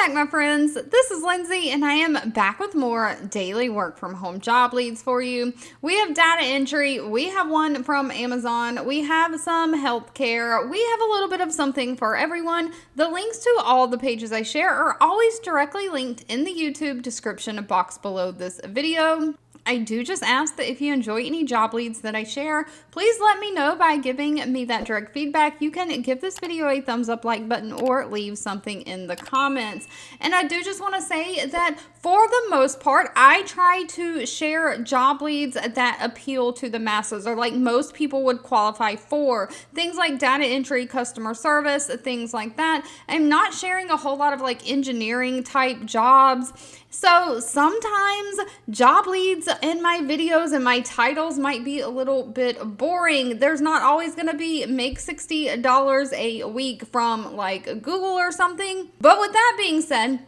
Welcome back, my friends. This is Lindsay, and I am back with more daily work from home job leads for you. We have data entry. We have one from Amazon. We have some healthcare. We have a little bit of something for everyone. The links to all the pages I share are always directly linked in the YouTube description box below this video. I do just ask that if you enjoy any job leads that I share, please let me know by giving me that direct feedback. You can give this video a thumbs up, like button, or leave something in the comments. And I do just want to say that for the most part, I try to share job leads that appeal to the masses, or like most people would qualify for. Things like data entry, customer service, things like that. I'm not sharing a whole lot of like engineering type jobs. So sometimes job leads in my videos and my titles might be a little bit boring. There's not always going to be make $60 a week from like Google or something. But with that being said,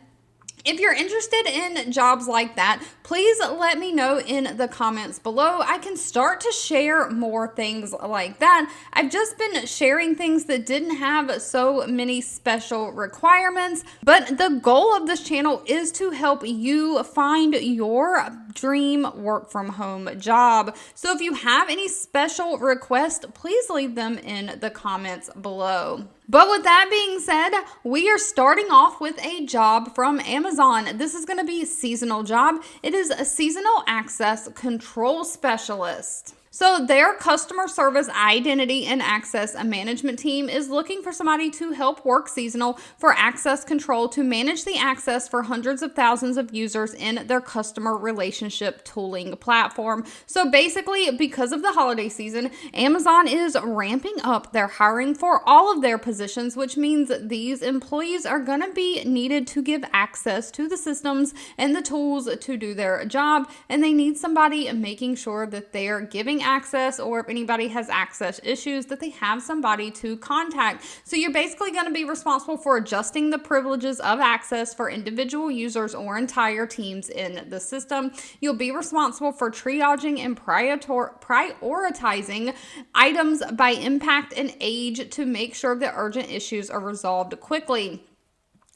if you're interested in jobs like that, please let me know in the comments below. I can start to share more things like that. I've just been sharing things that didn't have so many special requirements, but the goal of this channel is to help you find your dream work from home job. So if you have any special requests, please leave them in the comments below. But with that being said, we are starting off with a job from Amazon. This is going to be a seasonal job. It is a seasonal access control specialist. So their customer service identity and access management team is looking for somebody to help work seasonal for access control to manage the access for hundreds of thousands of users in their customer relationship tooling platform. So basically, because of the holiday season, Amazon is ramping up their hiring for all of their positions, which means these employees are going to be needed to give access to the systems and the tools to do their job. And they need somebody making sure that they're giving access, or if anybody has access issues, that they have somebody to contact. So you're basically going to be responsible for adjusting the privileges of access for individual users or entire teams in the system. You'll be responsible for triaging and prioritizing items by impact and age to make sure that urgent issues are resolved quickly.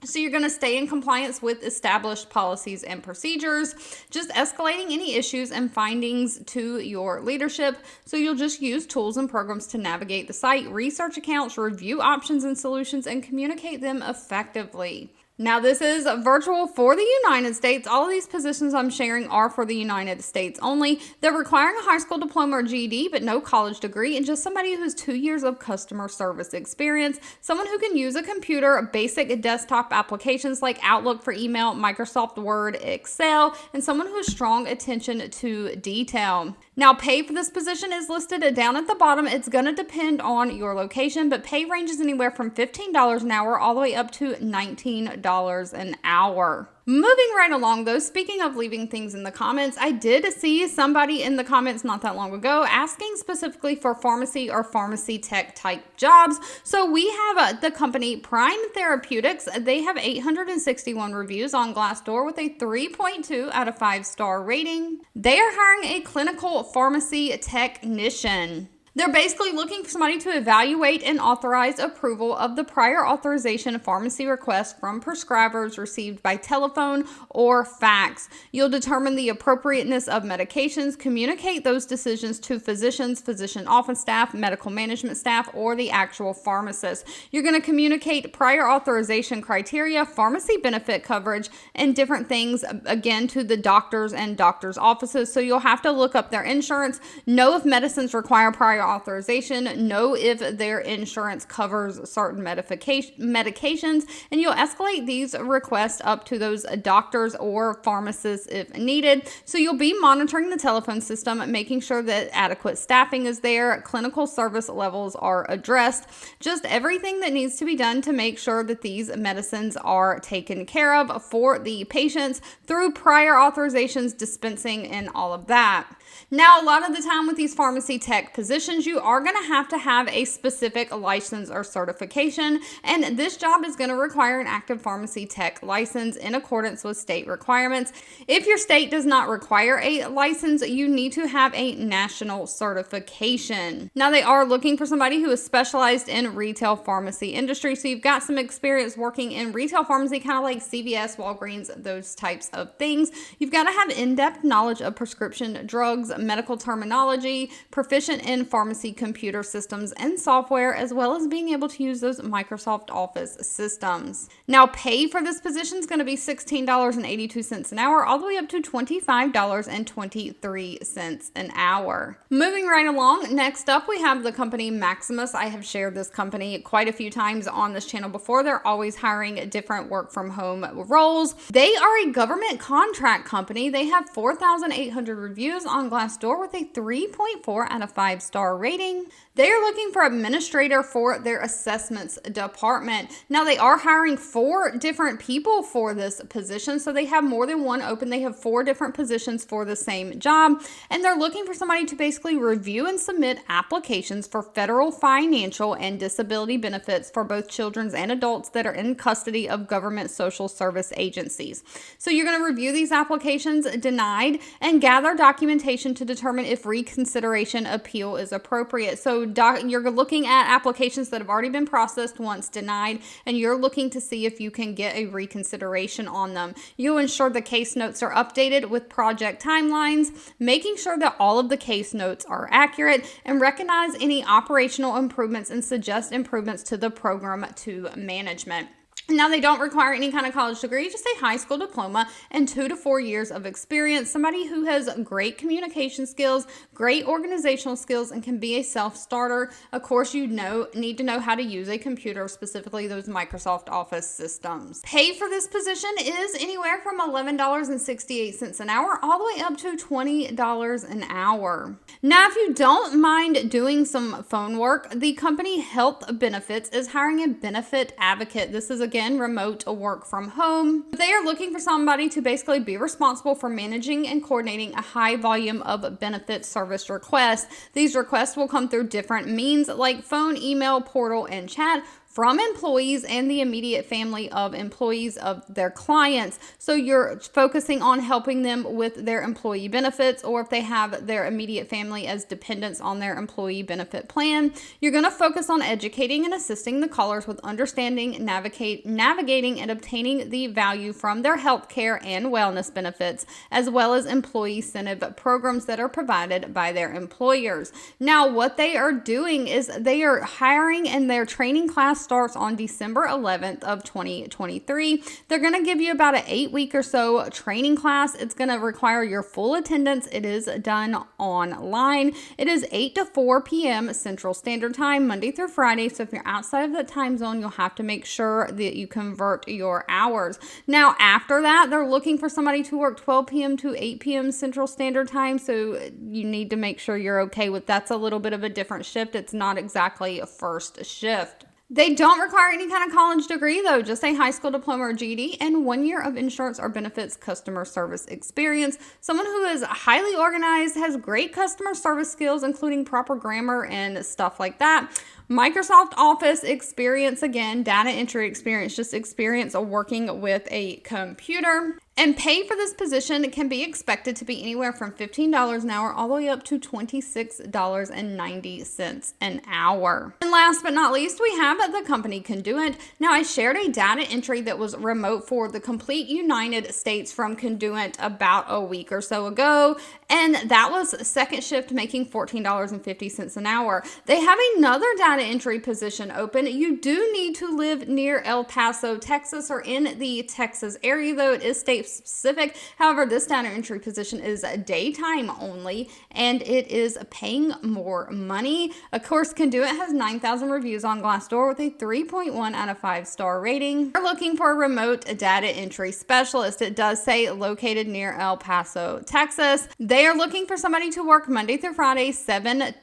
So you're going to stay in compliance with established policies and procedures, just escalating any issues and findings to your leadership. So you'll just use tools and programs to navigate the site, research accounts, review options and solutions, and communicate them effectively. Now, this is virtual for the United States. All of these positions I'm sharing are for the United States only. They're requiring a high school diploma or GED, but no college degree, and just somebody who's 2 years of customer service experience, someone who can use a computer, basic desktop applications like Outlook for email, Microsoft Word, Excel, and someone who has strong attention to detail. Now, pay for this position is listed down at the bottom. It's going to depend on your location, but pay ranges anywhere from $15 an hour all the way up to $19 an hour. Moving right along though, speaking of leaving things in the comments, I did see somebody in the comments not that long ago asking specifically for pharmacy or pharmacy tech type jobs. So we have the company Prime Therapeutics. They have 861 reviews on Glassdoor with a 3.2 out of 5-star rating. They are hiring a clinical pharmacy technician. They're basically looking for somebody to evaluate and authorize approval of the prior authorization pharmacy requests from prescribers received by telephone or fax. You'll determine the appropriateness of medications, communicate those decisions to physicians, physician office staff, medical management staff, or the actual pharmacist. You're going to communicate prior authorization criteria, pharmacy benefit coverage, and different things, again, to the doctors and doctors' offices. So you'll have to look up their insurance, know if medicines require prior authorization, know if their insurance covers certain medications, and you'll escalate these requests up to those doctors or pharmacists if needed. So you'll be monitoring the telephone system, making sure that adequate staffing is there, clinical service levels are addressed, just everything that needs to be done to make sure that these medicines are taken care of for the patients through prior authorizations, dispensing, and all of that. Now, a lot of the time with these pharmacy tech positions, positions, you are going to have a specific license or certification, and this job is going to require an active pharmacy tech license in accordance with state requirements. If your state does not require a license, you need to have a national certification. Now, they are looking for somebody who is specialized in retail pharmacy industry, so you've got some experience working in retail pharmacy, kind of like CVS, Walgreens, those types of things. You've got to have in-depth knowledge of prescription drugs, medical terminology, proficient in pharmacy computer systems and software, as well as being able to use those Microsoft Office systems. Now, pay for this position is going to be $16.82 an hour, all the way up to $25.23 an hour. Moving right along, next up we have the company Maximus. I have shared this company quite a few times on this channel before. They're always hiring different work from home roles. They are a government contract company. They have 4,800 reviews on Glassdoor with a 3.4 out of 5-star rating. They are looking for administrator for their assessments department. Now, they are hiring 4 different people for this position, so they have more than one open. They have 4 different positions for the same job, and they're looking for somebody to basically review and submit applications for federal financial and disability benefits for both children and adults that are in custody of government social service agencies. So you're going to review these applications denied and gather documentation to determine if reconsideration appeal is appropriate. So you're looking at applications that have already been processed once denied, and you're looking to see if you can get a reconsideration on them. You ensure the case notes are updated with project timelines, making sure that all of the case notes are accurate, and recognize any operational improvements and suggest improvements to the program to management. Now, they don't require any kind of college degree, just a high school diploma and 2 to 4 years of experience. Somebody who has great communication skills, great organizational skills, and can be a self-starter. Of course, you need to know how to use a computer, specifically those Microsoft Office systems. Pay for this position is anywhere from $11.68 an hour all the way up to $20 an hour. Now, if you don't mind doing some phone work, the company Health Benefits is hiring a benefit advocate. This is again remote work from home. They are looking for somebody to basically be responsible for managing and coordinating a high volume of benefit service requests. These requests will come through different means like phone, email, portal, and chat from employees and the immediate family of employees of their clients. So you're focusing on helping them with their employee benefits, or if they have their immediate family as dependents on their employee benefit plan. You're going to focus on educating and assisting the callers with understanding, navigating, and obtaining the value from their health care and wellness benefits, as well as employee incentive programs that are provided by their employers. Now, what they are doing is they are hiring, and their training class starts on December 11th of 2023. They're going to give you about an 8-week or so training class. It's going to require your full attendance. It is done online. It is 8 to 4 p.m. Central Standard Time, Monday through Friday. So if you're outside of that time zone, you'll have to make sure that you convert your hours. Now, after that, they're looking for somebody to work 12 p.m. to 8 p.m. Central Standard Time. So you need to make sure you're okay with that's a little bit of a different shift. It's not exactly a first shift. They don't require any kind of college degree, though, just a high school diploma or GED and 1 year of insurance or benefits customer service experience. Someone who is highly organized, has great customer service skills, including proper grammar and stuff like that. Microsoft Office experience, again, data entry experience, just experience of working with a computer. And pay for this position can be expected to be anywhere from $15 an hour all the way up to $26.90 an hour. And last but not least, we have the company Conduent. Now, I shared a data entry that was remote for the complete United States from Conduent about a week or so ago, and that was second shift, making $14.50 an hour. They have another data entry position open. You do need to live near El Paso, Texas, or in the Texas area, though it is state specific. However, this data entry position is daytime only, and it is paying more money. Of course, Conduent has 9,000 reviews on Glassdoor with a 3.1 out of 5-star rating. We're looking for a remote data entry specialist. It does say located near El Paso, Texas. They are looking for somebody to work Monday through Friday, 7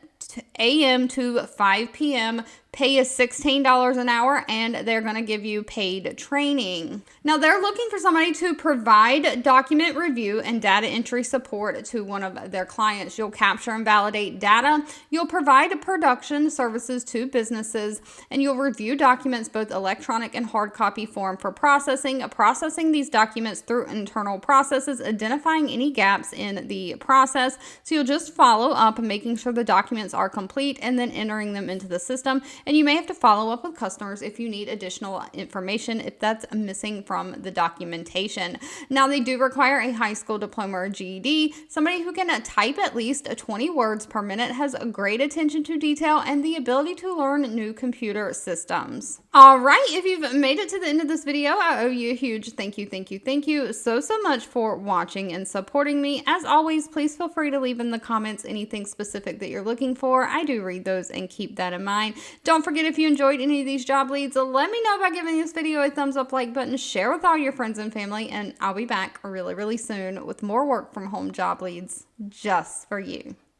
a.m. to 5 p.m., Pay is $16 an hour, and they're going to give you paid training. Now, they're looking for somebody to provide document review and data entry support to one of their clients. You'll capture and validate data. You'll provide production services to businesses, and you'll review documents both electronic and hard copy form for processing these documents through internal processes, identifying any gaps in the process. So you'll just follow up, making sure the documents are complete, and then entering them into the system. And you may have to follow up with customers if you need additional information, if that's missing from the documentation. Now, they do require a high school diploma or GED. Somebody who can type at least 20 words per minute, has a great attention to detail, and the ability to learn new computer systems. All right, if you've made it to the end of this video, I owe you a huge thank you so much for watching and supporting me. As always, please feel free to leave in the comments anything specific that you're looking for. I do read those and keep that in mind. Don't forget, if you enjoyed any of these job leads, let me know by giving this video a thumbs up, like button, share with all your friends and family, and I'll be back really soon with more work from home job leads just for you.